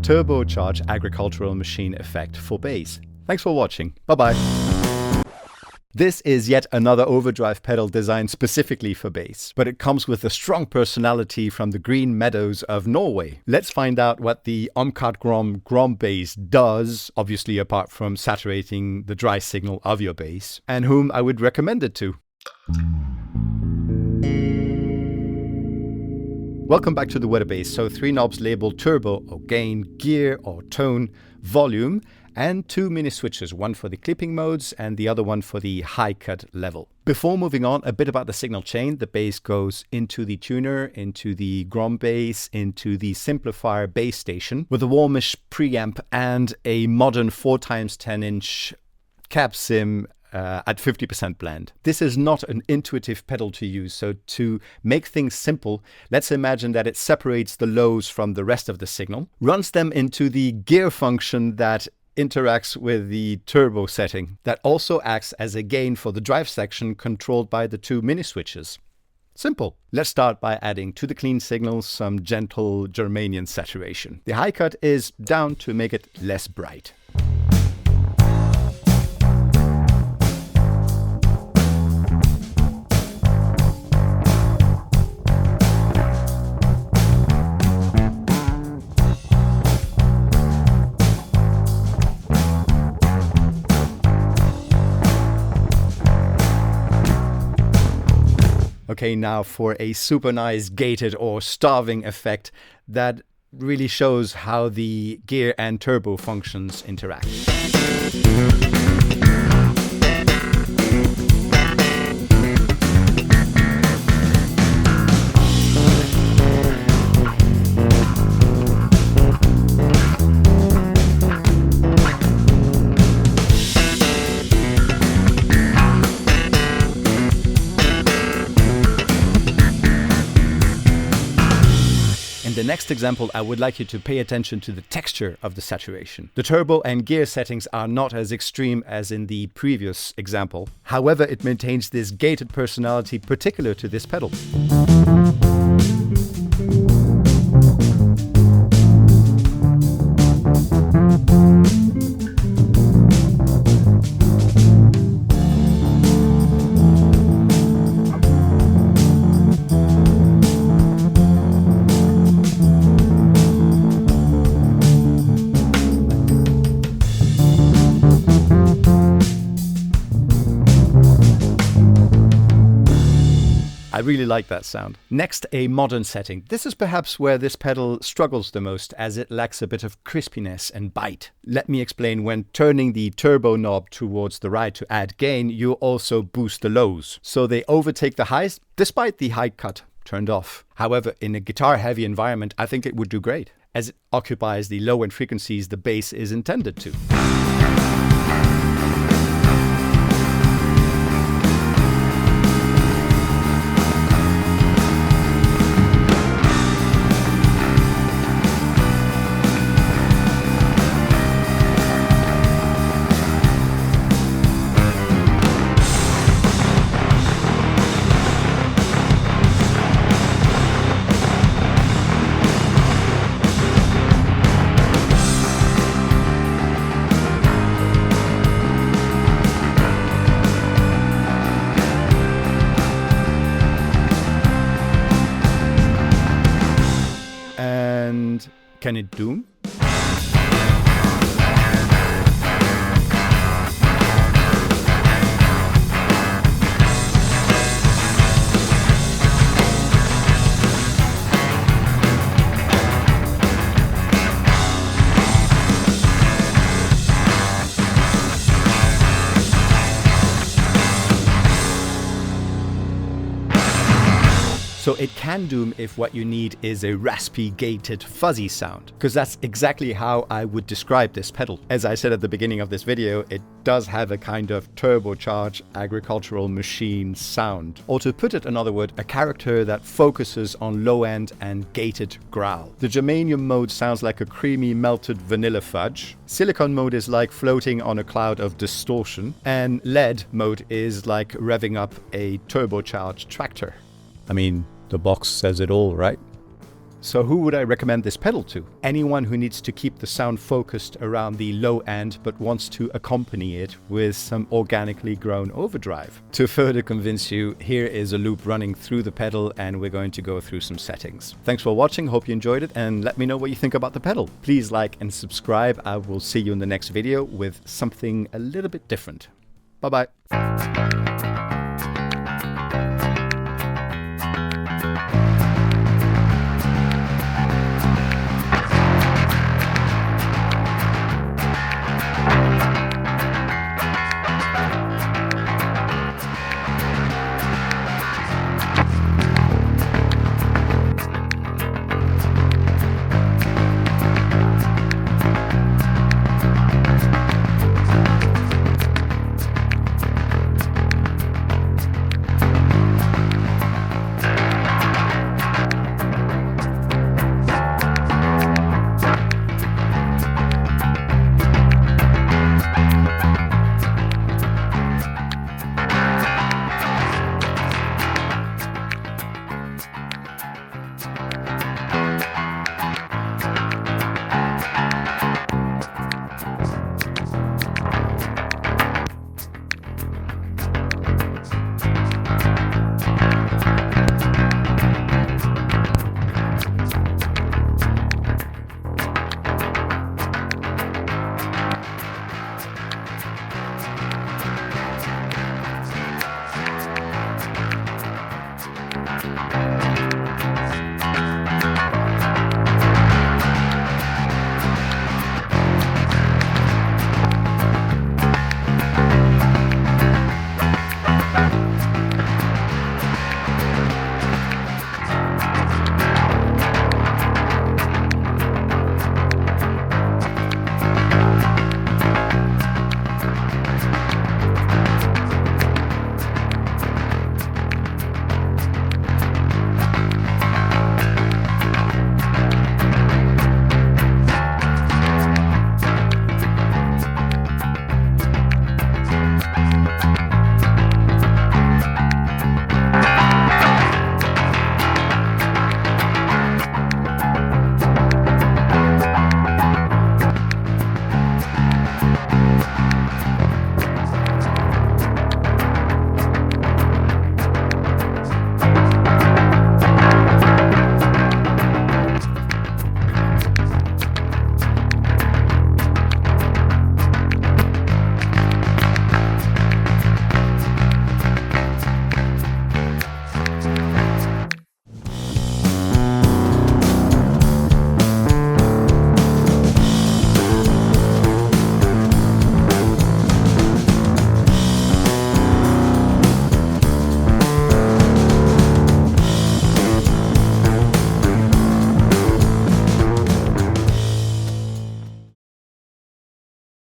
turbocharged agricultural machine effect for bass. Thanks for watching. Bye-bye. This is yet another Overdrive pedal designed specifically for bass, but it comes with a strong personality from the green meadows of Norway. Let's find out what the OnkartGromt Grombass does, obviously apart from saturating the dry signal of your bass, and whom I would recommend it to. Welcome back to the Weather Bass. So 3 knobs labeled turbo or gain, gear or tone, volume, and 2 mini switches, one for the clipping modes and the other one for the high cut level. Before moving on, a bit about the signal chain. The bass goes into the tuner, into the Grombass, into the Simplifier bass station with a warmish preamp and a modern 4x10" cab sim at 50% blend. This is not an intuitive pedal to use, so to make things simple, let's imagine that it separates the lows from the rest of the signal, runs them into the gear function that interacts with the turbo setting, that also acts as a gain for the drive section controlled by the 2 mini switches. Simple. Let's start by adding to the clean signal some gentle germanium saturation. The high cut is down to make it less bright. Okay, now for a super nice gated or starving effect that really shows how the gear and turbo functions interact. In the next example, I would like you to pay attention to the texture of the saturation. The turbo and gear settings are not as extreme as in the previous example. However, it maintains this gated personality particular to this pedal. I really like that sound. Next, a modern setting. This is perhaps where this pedal struggles the most, as it lacks a bit of crispiness and bite. Let me explain. When turning the turbo knob towards the right to add gain, you also boost the lows, so they overtake the highs despite the high cut turned off. However, in a guitar-heavy environment, I think it would do great, as it occupies the low-end frequencies the bass is intended to. And can it doom? So it can doom if what you need is a raspy, gated, fuzzy sound, because that's exactly how I would describe this pedal. As I said at the beginning of this video, it does have a kind of turbocharged agricultural machine sound. Or to put it another word, a character that focuses on low end and gated growl. The germanium mode sounds like a creamy melted vanilla fudge. Silicon mode is like floating on a cloud of distortion. And lead mode is like revving up a turbocharged tractor. I mean, the box says it all, right? So who would I recommend this pedal to? Anyone who needs to keep the sound focused around the low end but wants to accompany it with some organically grown overdrive. To further convince you, here is a loop running through the pedal and we're going to go through some settings. Thanks for watching, hope you enjoyed it, and let me know what you think about the pedal. Please like and subscribe. I will see you in the next video with something a little bit different. Bye bye.